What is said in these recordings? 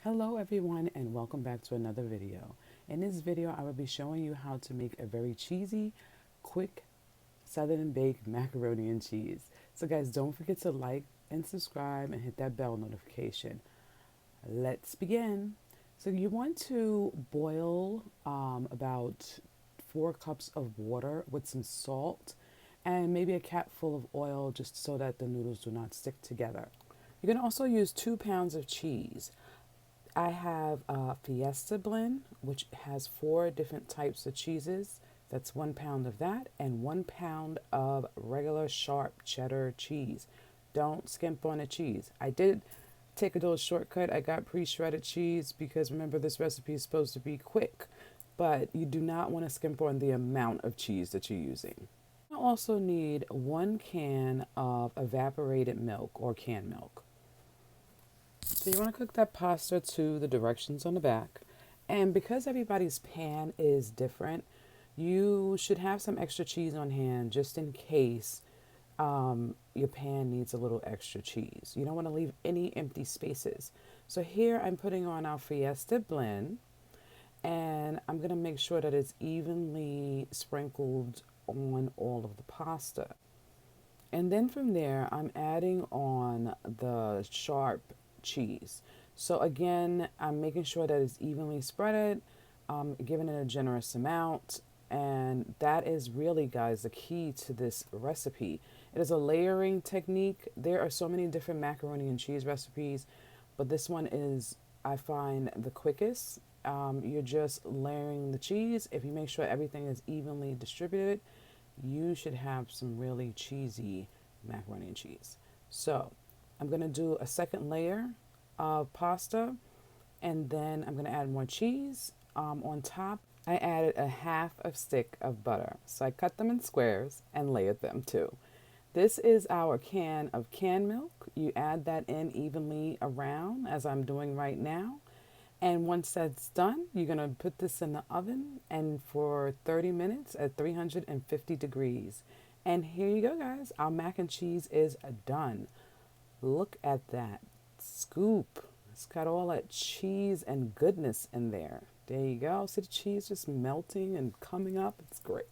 Hello everyone and welcome back to another video. In this video I will be showing you how to make a very cheesy, quick, southern baked macaroni and cheese. So guys, don't forget to like and subscribe and hit that bell notification. Let's begin. So you want to boil about 4 cups of water with some salt and maybe a cap full of oil just so that the noodles do not stick together. You can also use 2 pounds of cheese. I have a Fiesta blend, which has 4 different types of cheeses. That's 1 pound of that and 1 pound of regular sharp cheddar cheese. Don't skimp on the cheese. I did take a little shortcut. I got pre-shredded cheese because remember this recipe is supposed to be quick, but you do not want to skimp on the amount of cheese that you're using. You also need 1 can of evaporated milk or canned milk. So you want to cook that pasta to the directions on the back. And because everybody's pan is different, you should have some extra cheese on hand just in case your pan needs a little extra cheese. You don't want to leave any empty spaces. So here I'm putting on our Fiesta blend and I'm going to make sure that it's evenly sprinkled on all of the pasta. And then from there, I'm adding on the sharp cheese. So again, I'm making sure that it's evenly spreaded, giving it a generous amount. And that is really, guys, the key to this recipe. It is a layering technique. There are so many different macaroni and cheese recipes, but this one is, I find, the quickest. You're just layering the cheese. If you make sure everything is evenly distributed, you should have some really cheesy macaroni and cheese. So I'm going to do a second layer of pasta and then I'm going to add more cheese on top. I added a half a stick of butter. So I cut them in squares and layered them too. This is our can of canned milk. You add that in evenly around as I'm doing right now. And once that's done, you're going to put this in the oven and for 30 minutes at 350 degrees. And here you go, guys. Our mac and cheese is done. Look at that scoop. It's got all that cheese and goodness in there. There you go. See the cheese just melting and coming up. It's great.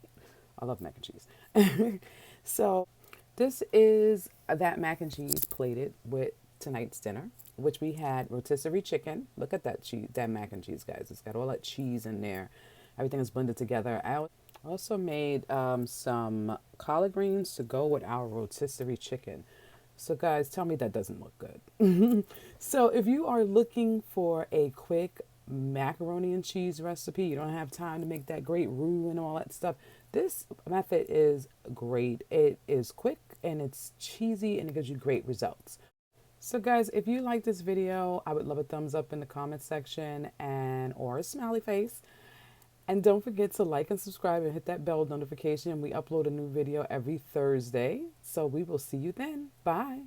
I love mac and cheese. So this is that mac and cheese plated with tonight's dinner, which we had rotisserie chicken. Look at that cheese, that mac and cheese, guys. It's got all that cheese in there. Everything is blended together. I also made some collard greens to go with our rotisserie chicken. So guys, tell me that doesn't look good. So if you are looking for a quick macaroni and cheese recipe, you don't have time to make that great roux and all that stuff, this method is great. It is quick and it's cheesy and it gives you great results. So guys, if you like this video, I would love a thumbs up in the comment section and or a smiley face. And don't forget to like and subscribe and hit that bell notification. We upload a new video every Thursday. So we will see you then. Bye.